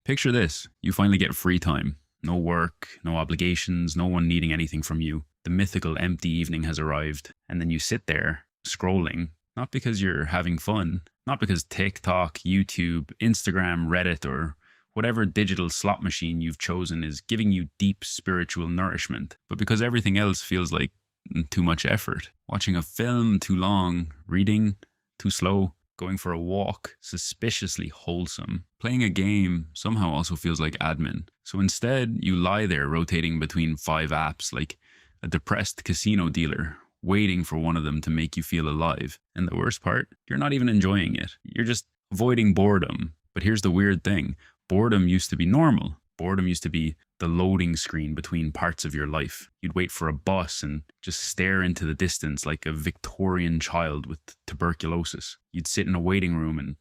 Picture this. You finally get free time. No work, no obligations, no one needing anything from you. The mythical empty evening has arrived. And then you sit there, scrolling, not because you're having fun, not because TikTok, YouTube, Instagram, Reddit, or whatever digital slot machine you've chosen is giving you deep spiritual nourishment, but because everything else feels like too much effort. Watching a film too long, reading too slow, going for a walk suspiciously wholesome. Playing a game somehow also feels like admin. So instead, you lie there rotating between 5 apps like a depressed casino dealer, waiting for one of them to make you feel alive. And the worst part, you're not even enjoying it. You're just avoiding boredom. But here's the weird thing. Boredom used to be normal. Boredom used to be the loading screen between parts of your life. You'd wait for a bus and just stare into the distance like a Victorian child with tuberculosis. You'd sit in a waiting room and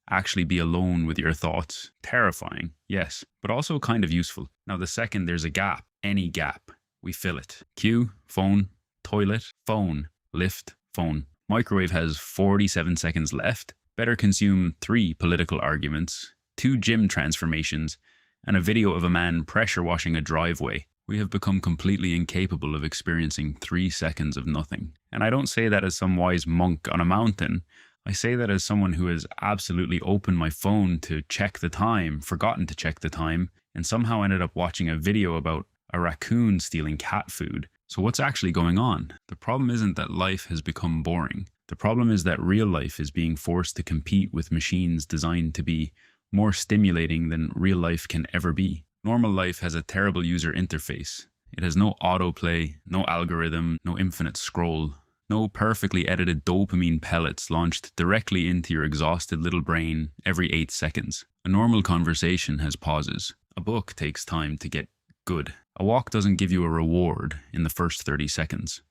actually be alone with your thoughts. Terrifying, yes, but also kind of useful. Now, the second there's a gap, any gap, we fill it. Queue, phone, toilet, phone, lift, phone. Microwave has 47 seconds left. Better consume 3 political arguments, 2 gym transformations, and a video of a man pressure washing a driveway. We have become completely incapable of experiencing 3 seconds of nothing. And I don't say that as some wise monk on a mountain. I say that as someone who has absolutely opened my phone to check the time, forgotten to check the time, and somehow ended up watching a video about a raccoon stealing cat food. So what's actually going on? The problem isn't that life has become boring. The problem is that real life is being forced to compete with machines designed to be more stimulating than real life can ever be. Normal life has a terrible user interface. It has no autoplay, no algorithm, no infinite scroll, no perfectly edited dopamine pellets launched directly into your exhausted little brain every 8 seconds. A normal conversation has pauses. A book takes time to get good. A walk doesn't give you a reward in the first 30 seconds.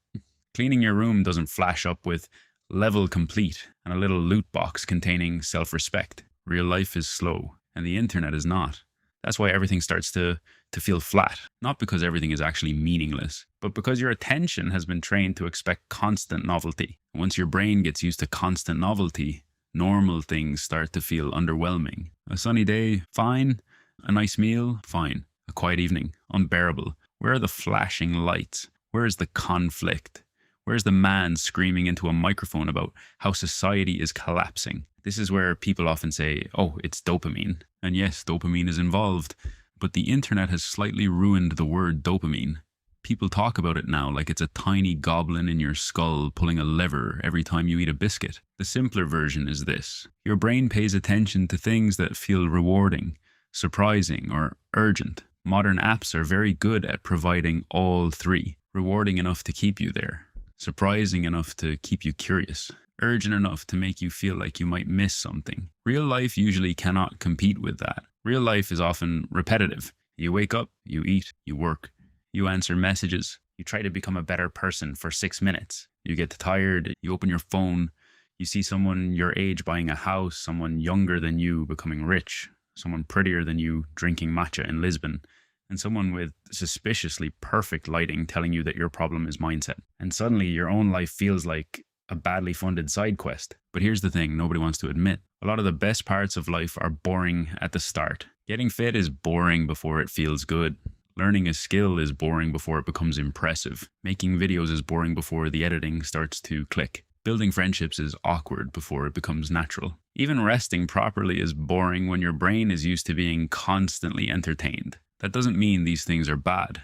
Cleaning your room doesn't flash up with level complete and a little loot box containing self-respect. Real life is slow, and the internet is not. That's why everything starts to feel flat. Not because everything is actually meaningless, but because your attention has been trained to expect constant novelty. Once your brain gets used to constant novelty, normal things start to feel underwhelming. A sunny day, fine. A nice meal, fine. A quiet evening, unbearable. Where are the flashing lights? Where is the conflict? Where's the man screaming into a microphone about how society is collapsing? This is where people often say, oh, it's dopamine. And yes, dopamine is involved, but the internet has slightly ruined the word dopamine. People talk about it now like it's a tiny goblin in your skull pulling a lever every time you eat a biscuit. The simpler version is this. Your brain pays attention to things that feel rewarding, surprising, or urgent. Modern apps are very good at providing all 3. Rewarding enough to keep you there. Surprising enough to keep you curious. Urgent enough to make you feel like you might miss something. Real life usually cannot compete with that. Real life is often repetitive. You wake up, you eat, you work, you answer messages, you try to become a better person for 6 minutes. You get tired, you open your phone, you see someone your age buying a house, someone younger than you becoming rich, someone prettier than you drinking matcha in Lisbon, and someone with suspiciously perfect lighting telling you that your problem is mindset. And suddenly your own life feels like a badly funded side quest. But here's the thing nobody wants to admit. A lot of the best parts of life are boring at the start. Getting fit is boring before it feels good. Learning a skill is boring before it becomes impressive. Making videos is boring before the editing starts to click. Building friendships is awkward before it becomes natural. Even resting properly is boring when your brain is used to being constantly entertained. That doesn't mean these things are bad.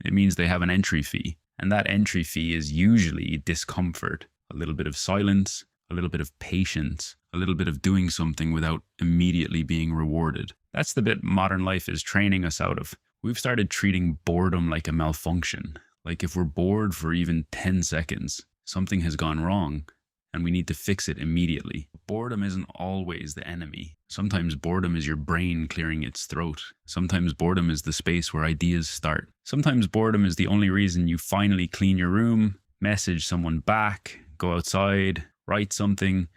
It means they have an entry fee. And that entry fee is usually discomfort. A little bit of silence, a little bit of patience, a little bit of doing something without immediately being rewarded. That's the bit modern life is training us out of. We've started treating boredom like a malfunction. Like if we're bored for even 10 seconds, something has gone wrong and we need to fix it immediately. Boredom isn't always the enemy. Sometimes boredom is your brain clearing its throat. Sometimes boredom is the space where ideas start. Sometimes boredom is the only reason you finally clean your room, message someone back, go outside, write something,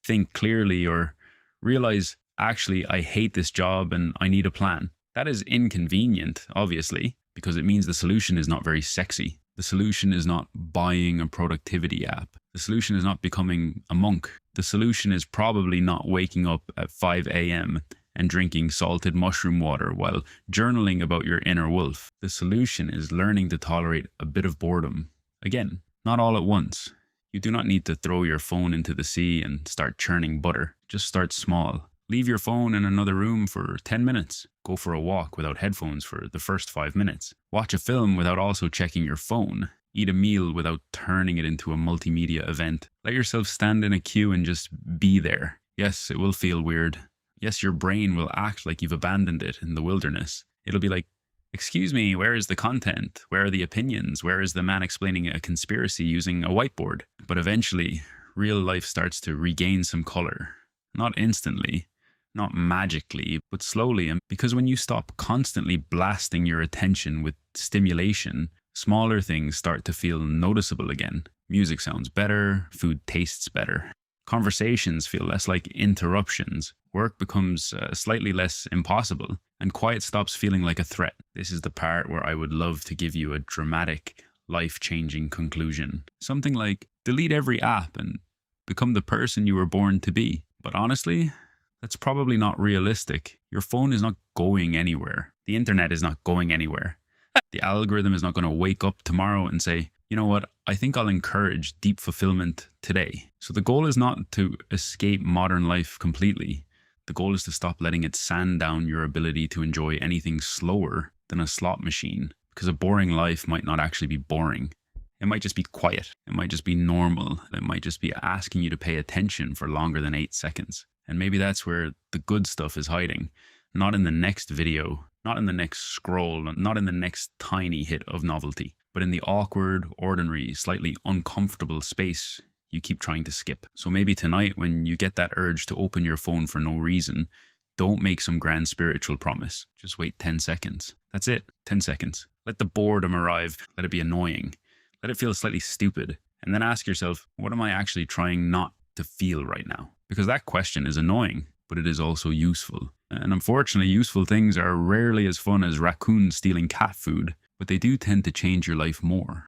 think clearly, or realize, actually, I hate this job and I need a plan. That is inconvenient, obviously, because it means the solution is not very sexy. The solution is not buying a productivity app. The solution is not becoming a monk. The solution is probably not waking up at 5 a.m. and drinking salted mushroom water while journaling about your inner wolf. The solution is learning to tolerate a bit of boredom. Again, not all at once. You do not need to throw your phone into the sea and start churning butter. Just start small. Leave your phone in another room for 10 minutes. Go for a walk without headphones for the first 5 minutes. Watch a film without also checking your phone. Eat a meal without turning it into a multimedia event. Let yourself stand in a queue and just be there. Yes, it will feel weird. Yes, your brain will act like you've abandoned it in the wilderness. It'll be like, excuse me, where is the content? Where are the opinions? Where is the man explaining a conspiracy using a whiteboard? But eventually, real life starts to regain some color. Not instantly, not magically, but slowly. And because when you stop constantly blasting your attention with stimulation, smaller things start to feel noticeable again. Music sounds better, food tastes better. Conversations feel less like interruptions. Work becomes slightly less impossible, and quiet stops feeling like a threat. This is the part where I would love to give you a dramatic, life-changing conclusion. Something like, delete every app and become the person you were born to be. But honestly, that's probably not realistic. Your phone is not going anywhere. The internet is not going anywhere. The algorithm is not going to wake up tomorrow and say, you know what, I think I'll encourage deep fulfillment today. So the goal is not to escape modern life completely. The goal is to stop letting it sand down your ability to enjoy anything slower than a slot machine, because a boring life might not actually be boring. It might just be quiet. It might just be normal. It might just be asking you to pay attention for longer than 8 seconds. And maybe that's where the good stuff is hiding. Not in the next video, not in the next scroll, not in the next tiny hit of novelty, but in the awkward, ordinary, slightly uncomfortable space you keep trying to skip. So maybe tonight, when you get that urge to open your phone for no reason, don't make some grand spiritual promise. Just wait 10 seconds. That's it, 10 seconds. Let the boredom arrive. Let it be annoying. Let it feel slightly stupid. And then ask yourself, what am I actually trying not to feel right now? Because that question is annoying, but it is also useful. And unfortunately, useful things are rarely as fun as raccoons stealing cat food, but they do tend to change your life more.